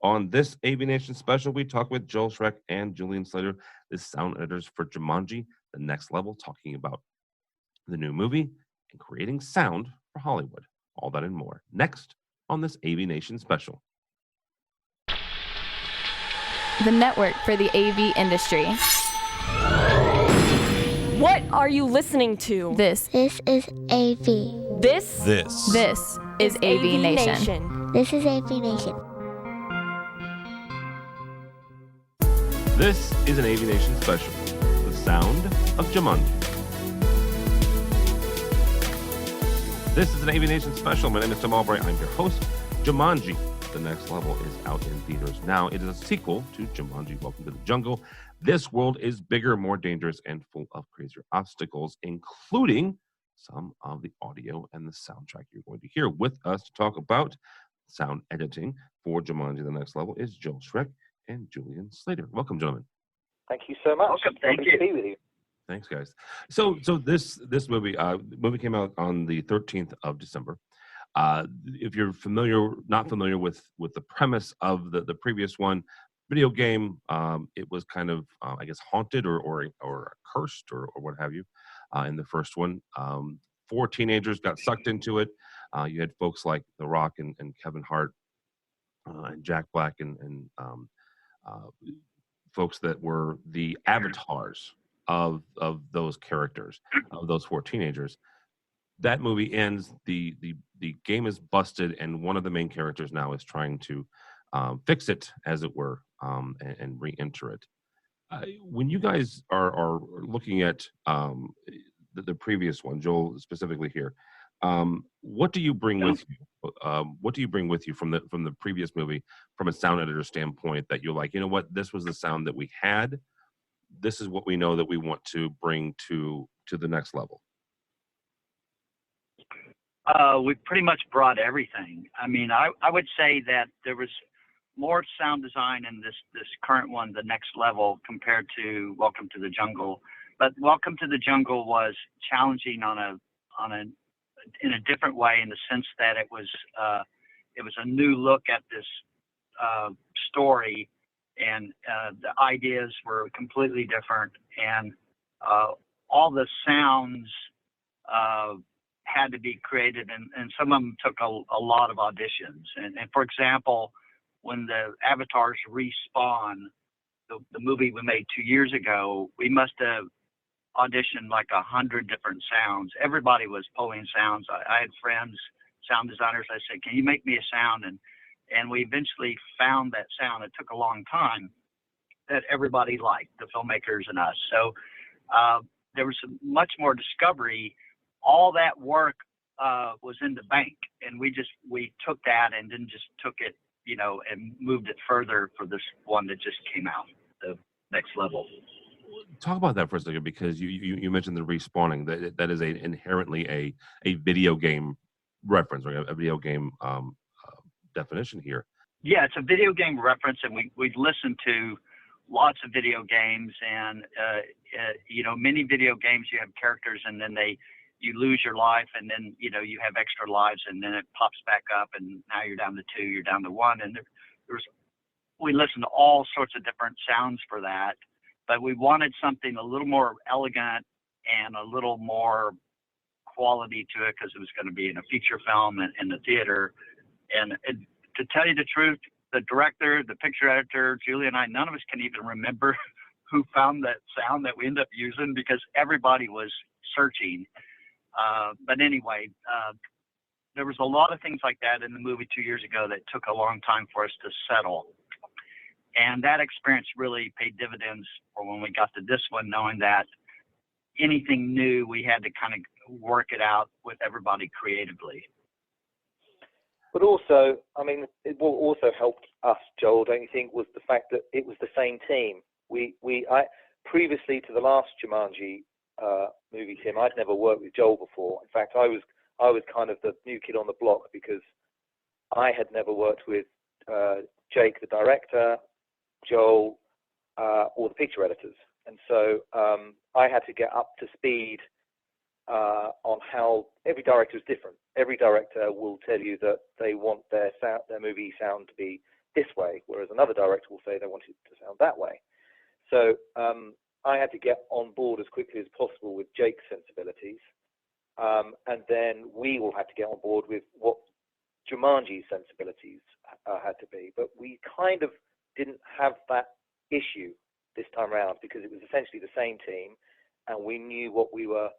On this AVNation special, we talk with Joel Schreck and Julian Slater, the sound editors for Jumanji, The Next Level, talking about the new movie and creating sound for Hollywood. All that and more next on this AVNation special. The network for the AV industry. What are you listening to? This is AV. This is AVNation. This is AVNation. This is an AVNation special, the sound of Jumanji. This is an AVNation special. My name is Tim Albright. I'm your host. Jumanji, The Next Level, is out in theaters now. It is a sequel to Jumanji, Welcome to the Jungle. This world is bigger, more dangerous, and full of crazier obstacles, including some of the audio and the soundtrack you're going to hear. With us to talk about sound editing for Jumanji, The Next Level is Joel Schreck and Julian Slater. Welcome, gentlemen. Thank you so much. Welcome. Thank you. To be with you. Thanks, guys. So this movie came out on the 13th of December. If you're not familiar with the premise of the previous one, video game, it was kind of I guess haunted or cursed or what have you. In the first one, 4 teenagers got sucked into it. You had folks like The Rock and Kevin Hart and Jack Black and folks that were the avatars of those characters, of those 4 teenagers. That movie ends, the game is busted, and one of the main characters now is trying to fix it, as it were, and re-enter it. When you guys are looking at the previous one, Joel specifically here, what do you bring with you? What do you bring with you from the previous movie, from a sound editor standpoint, that you're like, you know what, this was the sound that we had. This is what we know that we want to bring to the next level. We pretty much brought everything. I mean, I would say that there was more sound design in this current one, The Next Level, compared to Welcome to the Jungle. But Welcome to the Jungle was challenging in a different way, in the sense that it was a new look at this story, and the ideas were completely different, and all the sounds had to be created, and some of them took a lot of auditions. And for example, when the avatars respawn, the movie we made 2 years ago, we must have auditioned like 100 different sounds. Everybody was pulling sounds. I had friends, sound designers. I said, can you make me a sound? And we eventually found that sound. It took a long time, that everybody liked, the filmmakers and us. So there was much more discovery. All that work was in the bank, and we took that and then just took it, and moved it further for this one that just came out, The Next Level. Talk about that for a second, because you mentioned the respawning. That is inherently a video game reference, or a video game definition here. Yeah, it's a video game reference, and we listened to lots of video games, and many video games you have characters, and then you lose your life, and then you have extra lives, and then it pops back up, and now you're down to 2, you're down to 1, and we listened to all sorts of different sounds for that, but we wanted something a little more elegant and a little more quality to it, because it was going to be in a feature film and in the theater. And to tell you the truth, the director, the picture editor, Julie and I, none of us can even remember who found that sound that we ended up using, because everybody was searching. But anyway, there was a lot of things like that in the movie 2 years ago that took a long time for us to settle. And that experience really paid dividends for when we got to this one, knowing that anything new, we had to kind of work it out with everybody creatively. But also, I mean, what also helped us, Joel, don't you think, was the fact that it was the same team. I previously to the last Jumanji movie, Tim, I'd never worked with Joel before. In fact, I was kind of the new kid on the block, because I had never worked with Jake, the director, Joel, or the picture editors. And so I had to get up to speed on how every director is different. Every director will tell you that they want their movie sound to be this way, whereas another director will say they want it to sound that way. So I had to get on board as quickly as possible with Jake's sensibilities, and then we all had to get on board with what Jumanji's sensibilities had to be. But we kind of didn't have that issue this time around because it was essentially the same team, and we knew where we were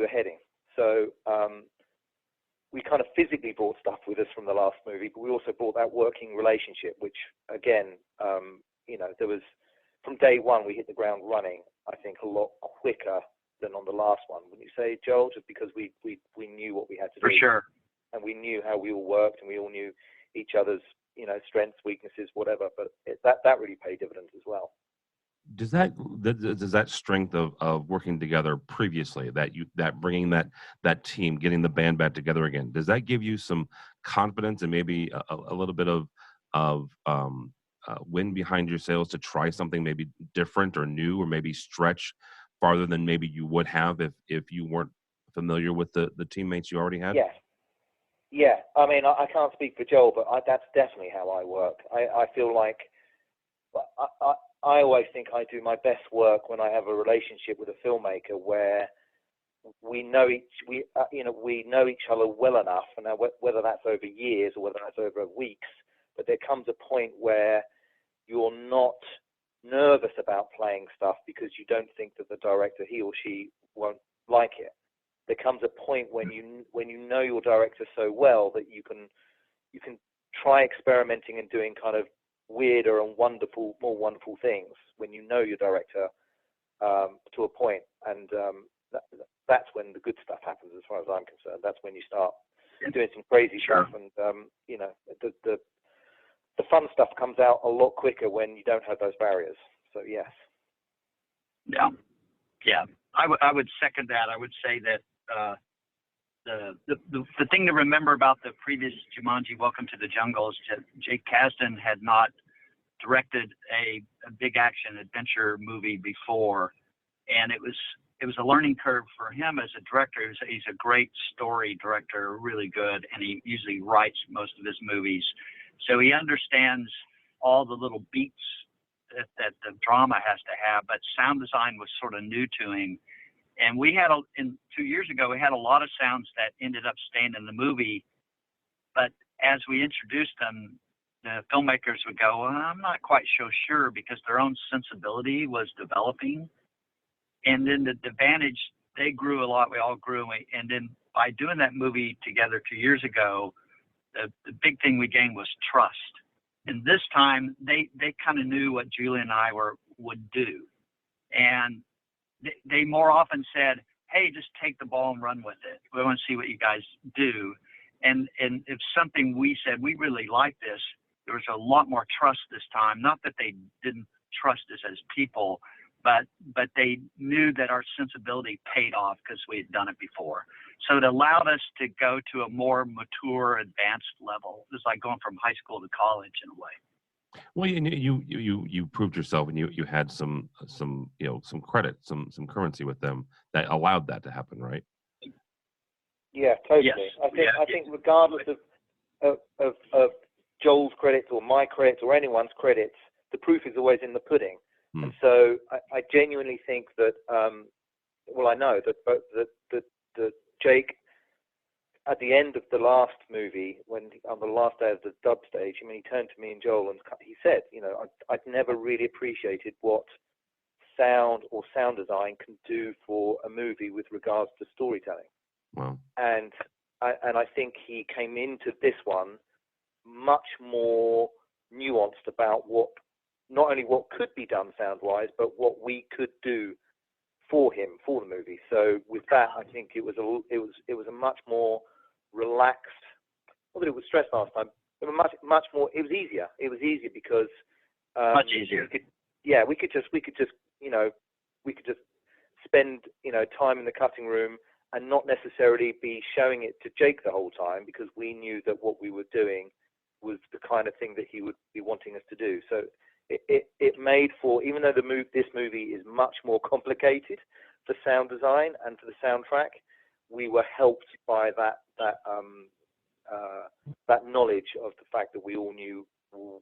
heading. So we kind of physically brought stuff with us from the last movie, but we also brought that working relationship, which again, there was, from day one, we hit the ground running, I think, a lot quicker than on the last one. Wouldn't you say, Joel? Just because we knew what we had to do. For sure. And we knew how we all worked, and we all knew each other's, strengths, weaknesses, whatever. But that really paid dividends as well. Does that strength of working together previously, that bringing that team, getting the band back together again, does that give you some confidence and maybe a little bit of wind behind your sails to try something maybe different or new, or maybe stretch farther than maybe you would have if you weren't familiar with the teammates you already had? Yeah. I mean, I can't speak for Joel, but that's definitely how I work. I feel like I always think I do my best work when I have a relationship with a filmmaker where we know each other well enough, and whether that's over years or whether that's over weeks, but there comes a point where you're not nervous about playing stuff because you don't think that the director, he or she, won't like it. There comes a point when you know your director so well that you can try experimenting and doing kind of weirder and more wonderful things when you know your director to a point, and that's when the good stuff happens, as far as I'm concerned. That's when you start doing some crazy stuff, and the fun stuff comes out a lot quicker when you don't have those barriers. So yes. Yeah. I would second that. I would say that the thing to remember about the previous Jumanji, Welcome to the Jungle, is that Jake Kasdan had not directed a big action adventure movie before, and it was a learning curve for him as a director. He's a great story director, really good, and he usually writes most of his movies, so he understands all the little beats that the drama has to have. But sound design was sort of new to him. And we had 2 years ago, we had a lot of sounds that ended up staying in the movie, but as we introduced them, the filmmakers would go, well, I'm not quite so sure, because their own sensibility was developing. And then the advantage, they grew a lot, we all grew, and then by doing that movie together 2 years ago, the big thing we gained was trust. And this time, they kind of knew what Julie and I would do. And they more often said, hey, just take the ball and run with it. We want to see what you guys do. And if something we said, we really like this, there was a lot more trust this time. Not that they didn't trust us as people, but they knew that our sensibility paid off because we had done it before. So it allowed us to go to a more mature, advanced level. It was like going from high school to college in a way. Well, you proved yourself, and you had some credit, some currency with them that allowed that to happen, right? Yeah, totally. Yes. I think regardless of Joel's credits or my credits or anyone's credits, the proof is always in the pudding. And so I genuinely think that I know that Jake, at the end of the last movie, on the last day of the dub stage, I mean, he turned to me and Joel and he said, I'd never really appreciated what sound or sound design can do for a movie with regards to storytelling. Wow. And I think he came into this one much more nuanced about not only what could be done sound-wise, but what we could do for him, for the movie. So with that, I think it was a much more relaxed. Not that it was stressed last time. It was much more. It was easier. It was easier because Much easier. We could just spend time in the cutting room and not necessarily be showing it to Jake the whole time, because we knew that what we were doing was the kind of thing that he would be wanting us to do. So it made for, even though this movie is much more complicated for sound design and for the soundtrack, we were helped by that that knowledge of the fact that we all knew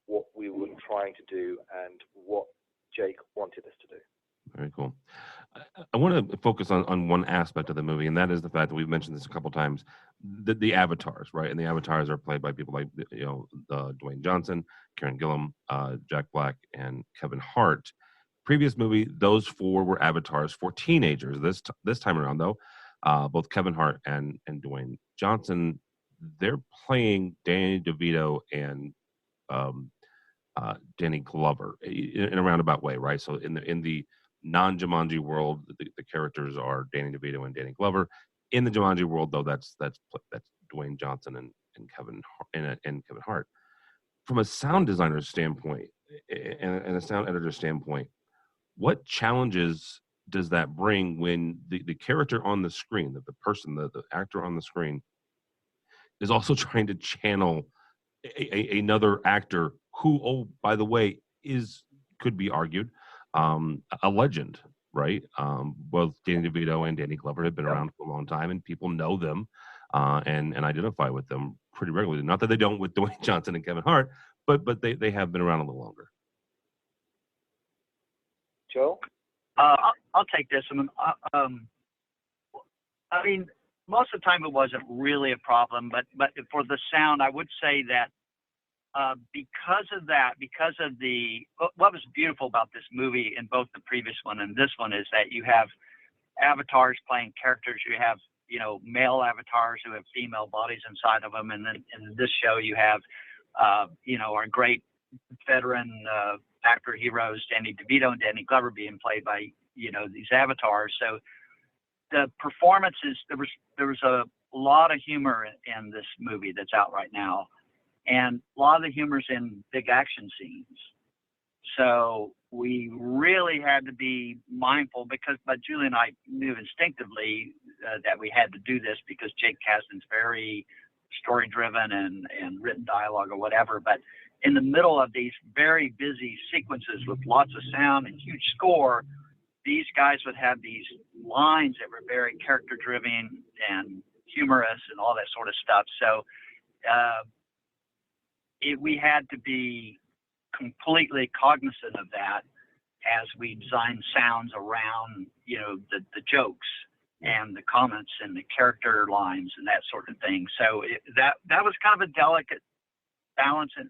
what we were trying to do and what Jake wanted us to do. Very cool. I want to focus on one aspect of the movie, and that is the fact that we've mentioned this a couple times, the avatars, right? And the avatars are played by people like, Dwayne Johnson, Karen Gillan, Jack Black, and Kevin Hart. Previous movie, those four were avatars for teenagers. This time around, though, both Kevin Hart and Dwayne Johnson, they're playing Danny DeVito and Danny Glover in a roundabout way, right? So in the non-Jumanji world, the characters are Danny DeVito and Danny Glover. In the Jumanji world, though, that's Dwayne Johnson and Kevin Hart. From a sound designer's standpoint and a sound editor's standpoint, what challenges does that bring when the character on the screen, the person, the actor on the screen, is also trying to channel another actor who, oh, by the way, could be argued a legend, right? Both Danny DeVito and Danny Glover have been around for a long time, and people know them and identify with them pretty regularly. Not that they don't with Dwayne Johnson and Kevin Hart, but they have been around a little longer. Joe? I'll take this. I mean, most of the time it wasn't really a problem, but for the sound, I would say that because of what was beautiful about this movie in both the previous one and this one is that you have avatars playing characters. You have, male avatars who have female bodies inside of them. And then in this show, you have, our great veteran actor heroes, Danny DeVito and Danny Glover, being played by, these avatars. So the performances, there was a lot of humor in this movie that's out right now. And a lot of the humor's in big action scenes. So we really had to be mindful but Julie and I knew instinctively that we had to do this because Jake Kasdan's very story-driven and written dialogue or whatever. But in the middle of these very busy sequences with lots of sound and huge score, these guys would have these lines that were very character-driven and humorous and all that sort of stuff. So we had to be completely cognizant of that as we designed sounds around, the jokes and the comments and the character lines and that sort of thing. So that was kind of a delicate balance. And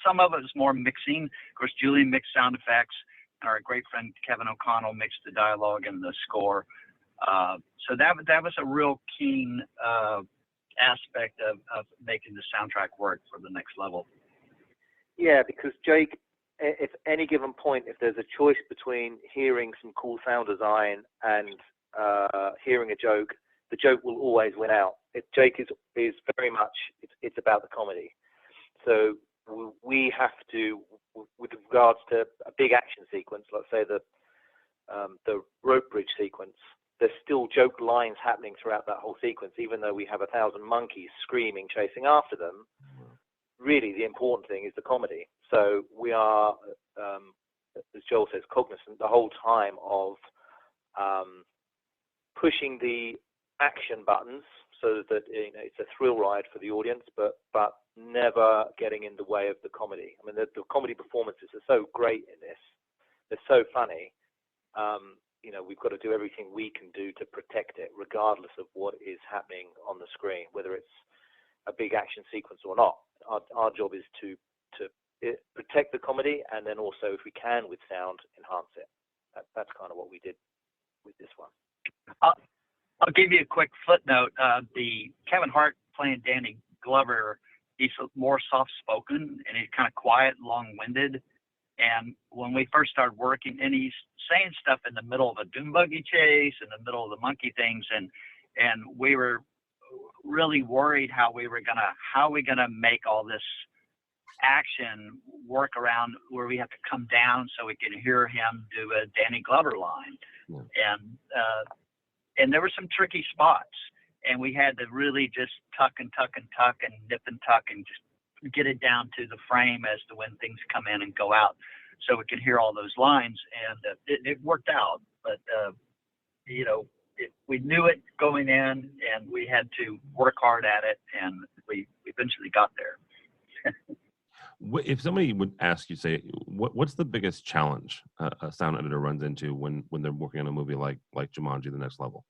some of it was more mixing. Of course, Julie mixed sound effects, and our great friend Kevin O'Connell mixed the dialogue and the score. So that was a real keen aspect of making the soundtrack work for the next level. Yeah, because Jake, if any given point, if there's a choice between hearing some cool sound design and hearing a joke, the joke will always win out. Jake is very much, it's about the comedy. So we have to, with regards to a big action sequence, let's say the rope bridge sequence, there's still joke lines happening throughout that whole sequence, even though we have 1,000 monkeys screaming, chasing after them. Really, the important thing is the comedy. So we are, as Joel says, cognizant the whole time of pushing the action buttons so that it's a thrill ride for the audience, but never getting in the way of the comedy. I mean, the comedy performances are so great in this; they're so funny. We've got to do everything we can do to protect it, regardless of what is happening on the screen, whether it's a big action sequence or not. Our job is to protect the comedy, and then also, if we can, with sound, enhance it. That's kind of what we did with this one. I'll give you a quick footnote. The Kevin Hart playing Danny Glover, he's more soft-spoken, and he's kind of quiet and long-winded. And when we first started working, and he's saying stuff in the middle of a dune buggy chase, in the middle of the monkey things, and we were really worried how we gonna make all this action work around where we have to come down so we can hear him do a Danny Glover line. Yeah. And there were some tricky spots, and we had to really just tuck and nip and tuck and just get it down to the frame as to when things come in and go out so we can hear all those lines. And it worked out, but we knew it going in, and we had to work hard at it, and we eventually got there. If somebody would ask you, say, what's the biggest challenge a sound editor runs into when they're working on a movie like Jumanji: The Next Level?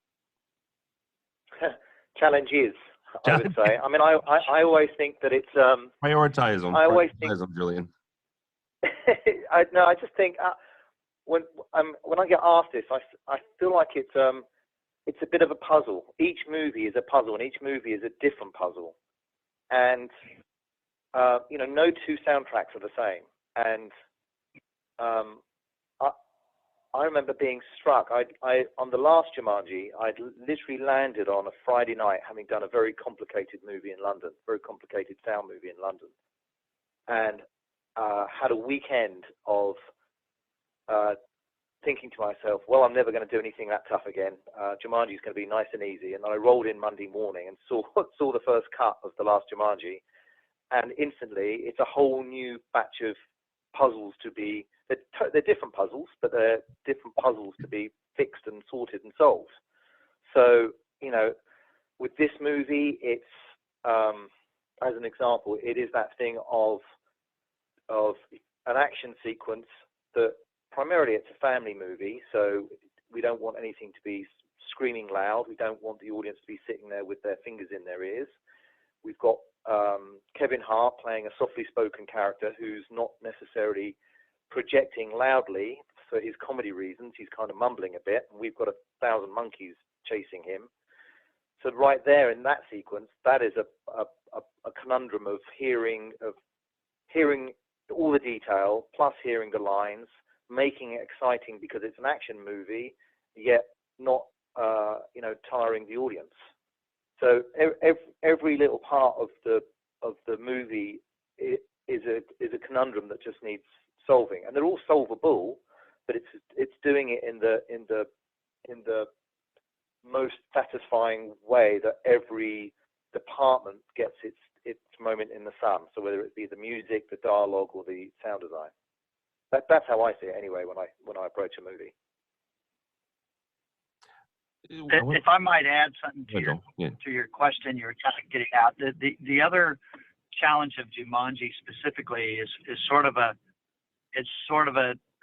Challenge is, I would say. I mean, I always think that it's prioritize them. I always prioritize them, Julian. I just think when I get asked this, I feel like it's a bit of a puzzle. Each movie is a puzzle, and each movie is a different puzzle. And no two soundtracks are the same. And I remember being struck. I on the last Jumanji, I'd literally landed on a Friday night, having done a very complicated movie in London, very complicated sound movie in London, and had a weekend of thinking to myself, well, I'm never going to do anything that tough again. Jumanji's going to be nice and easy. And I rolled in Monday morning and saw the first cut of the last Jumanji, and instantly it's a whole new batch of puzzles to be. They're different puzzles, but they're different puzzles to be fixed and sorted and solved. So, with this movie, it's as an example, it is that thing of an action sequence that primarily it's a family movie, so we don't want anything to be screaming loud. We don't want the audience to be sitting there with their fingers in their ears. We've got Kevin Hart playing a softly spoken character who's not necessarily projecting loudly for his comedy reasons. He's kind of mumbling a bit, and we've got 1,000 monkeys chasing him. So right there in that sequence, that is a conundrum of hearing all the detail, plus hearing the lines, making it exciting because it's an action movie, yet not tiring the audience. So every little part of the movie is a conundrum that just needs solving, and they're all solvable, but it's doing it in the most satisfying way that every department gets its moment in the sun. So whether it be the music, the dialogue, or the sound design, that's how I see it anyway when I approach a movie. If I might add something to your question, you were kind of getting out. The other challenge of Jumanji specifically is sort of a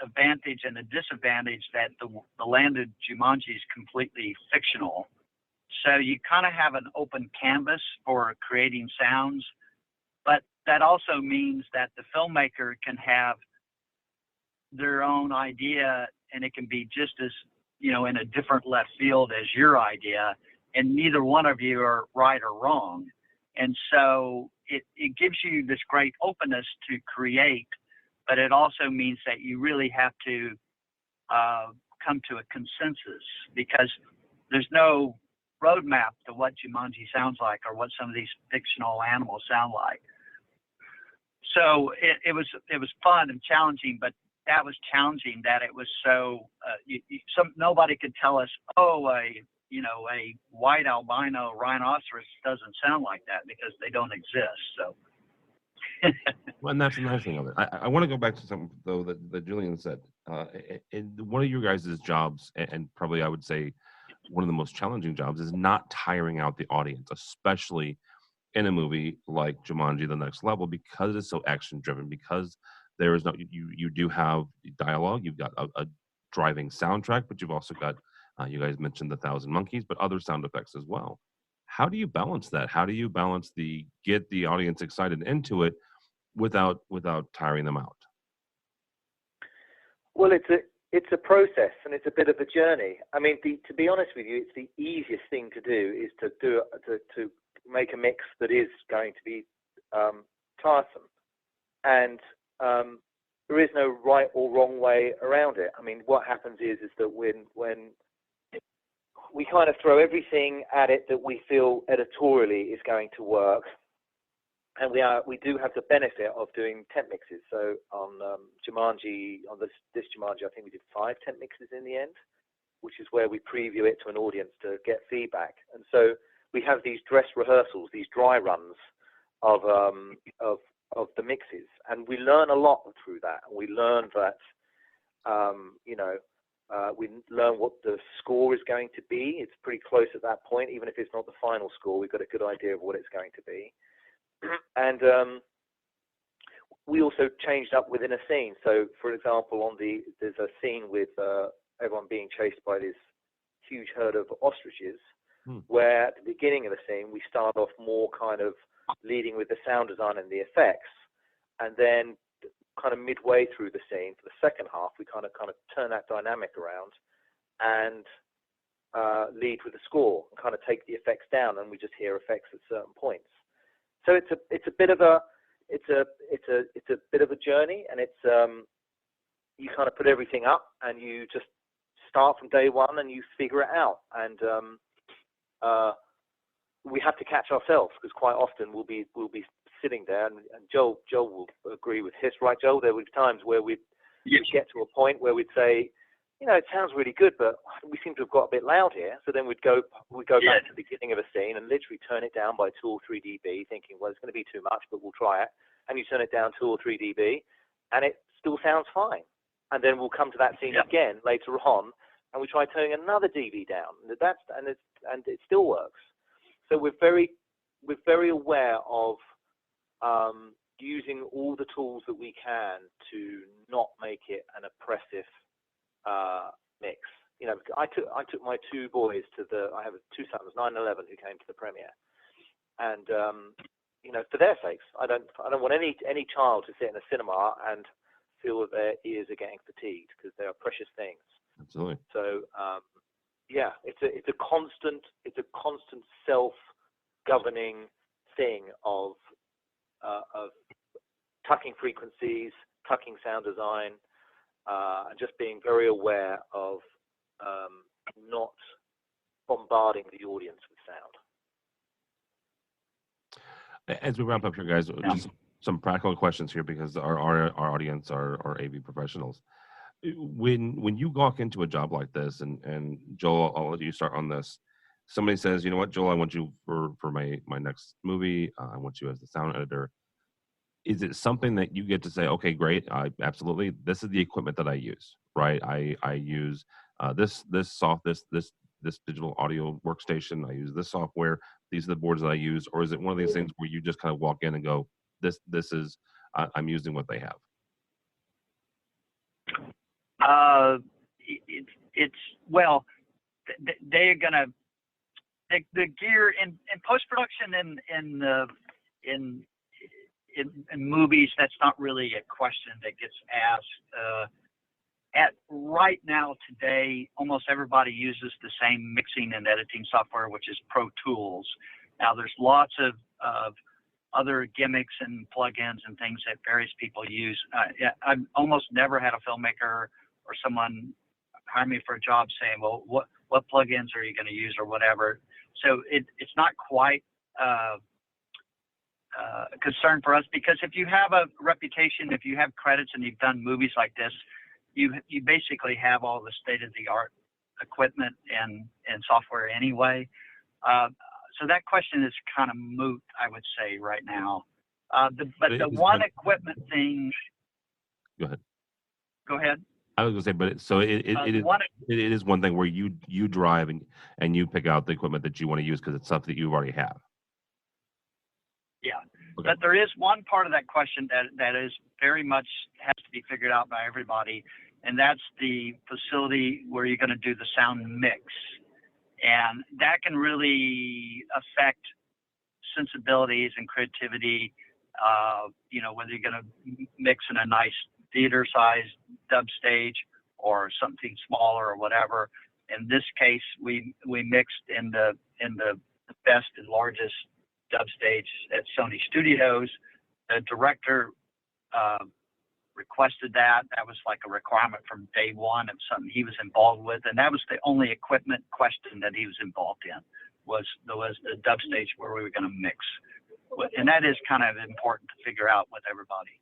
advantage and a disadvantage that the land of Jumanji is completely fictional. So you kind of have an open canvas for creating sounds, but that also means that the filmmaker can have their own idea, and it can be just as, in a different left field as your idea, and neither one of you are right or wrong. And so it gives you this great openness to create, but it also means that you really have to come to a consensus, because there's no roadmap to what Jumanji sounds like or what some of these fictional animals sound like. So it was fun and challenging, but that was challenging that it was so nobody could tell us, a white albino rhinoceros doesn't sound like that, because they don't exist. So. Well, and that's the nice thing of it. I want to go back to something though that Julian said. One of your guys' jobs, and probably I would say one of the most challenging jobs, is not tiring out the audience, especially in a movie like Jumanji: The Next Level, because it's so action driven, because there is no, you do have dialogue, you've got a driving soundtrack, but you've also got, you guys mentioned the 1,000 monkeys, but other sound effects as well. How do you balance that? How do you balance get the audience excited into it without tiring them out? Well, it's a process, and it's a bit of a journey. I mean, to be honest with you, it's the easiest thing to do is to make a mix that is going to be tiresome, and there is no right or wrong way around it. I mean, what happens is that when we kind of throw everything at it that we feel editorially is going to work, and we do have the benefit of doing temp mixes. So on Jumanji, on this Jumanji, I think we did 5 temp mixes in the end, which is where we preview it to an audience to get feedback. And so we have these dress rehearsals, these dry runs of the mixes, and we learn a lot through that. And we learn that we learn what the score is going to be. It's pretty close at that point, even if it's not the final score. We've got a good idea of what it's going to be. and we also changed up within a scene. So, for example, there's a scene with everyone being chased by this huge herd of ostriches, where at the beginning of the scene we start off more kind of leading with the sound design and the effects, and then kind of midway through the scene for the second half we kind of turn that dynamic around and lead with the score and kind of take the effects down, and we just hear effects at certain points. So it's a bit of a bit of a journey, and it's you kind of put everything up and you just start from day one and you figure it out. And we have to catch ourselves, because quite often we'll be sitting there, and Joel will agree with his, right, Joel? There were times where we'd get to a point where we'd say, it sounds really good, but we seem to have got a bit loud here. So then we'd go back to the beginning of a scene and literally turn it down by 2 or 3 dB, thinking, well, it's going to be too much, but we'll try it. And you turn it down 2 or 3 dB, and it still sounds fine. And then we'll come to that scene again later on, and we try turning another dB down, and it still works. So we're very aware of using all the tools that we can to not make it an oppressive mix. I took my 2 boys I have 2 sons, 9 and 11, who came to the premiere, and for their sakes, I don't want any child to sit in a cinema and feel that their ears are getting fatigued, because they are precious things. Absolutely. So it's a constant self-governing thing of tucking frequencies, tucking sound design, and just being very aware of not bombarding the audience with sound. As we wrap up here, guys, just some practical questions here, because our audience are AV professionals. When you walk into a job like this, and Joel, I'll let you start on this. Somebody says, you know what, Joel, I want you for my next movie. I want you as the sound editor. Is it something that you get to say, okay, great, absolutely, this is the equipment that I use, right? I use this digital audio workstation. I use this software. These are the boards that I use. Or is it one of these things where you just kind of walk in and go, this is I'm using what they have? They're gonna the gear in post-production in movies. That's not really a question that gets asked. At right now today, almost everybody uses the same mixing and editing software, which is Pro Tools. Now there's lots of other gimmicks and plugins and things that various people use. I've almost never had a filmmaker or someone hire me for a job saying, well, what plugins are you going to use or whatever. So it's not quite a concern for us, because if you have a reputation, if you have credits and you've done movies like this, you basically have all the state-of-the-art equipment and software anyway. So that question is kind of moot, I would say, right now. But the one equipment thing. Go ahead. Go ahead. I was going to say, but it is one thing where you drive and you pick out the equipment that you want to use, because it's stuff that you already have. Yeah. Okay. But there is one part of that question that is very much has to be figured out by everybody, and that's the facility where you're going to do the sound mix. And that can really affect sensibilities and creativity, whether you're going to mix in a nice theater-sized dub stage or something smaller or whatever. In this case, we mixed in the best and largest dub stage at Sony Studios. The director requested that. That was like a requirement from day one of something he was involved with, and that was the only equipment question that he was involved in, was the dub stage where we were going to mix. And that is kind of important to figure out with everybody.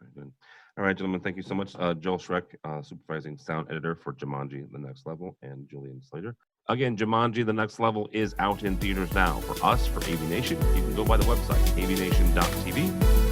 Very good. All right, gentlemen, thank you so much. Joel Schreck, supervising sound editor for Jumanji: The Next Level, and Julian Slater. Again, Jumanji: The Next Level is out in theaters now. For us, for AVNation, you can go by the website, avnation.tv.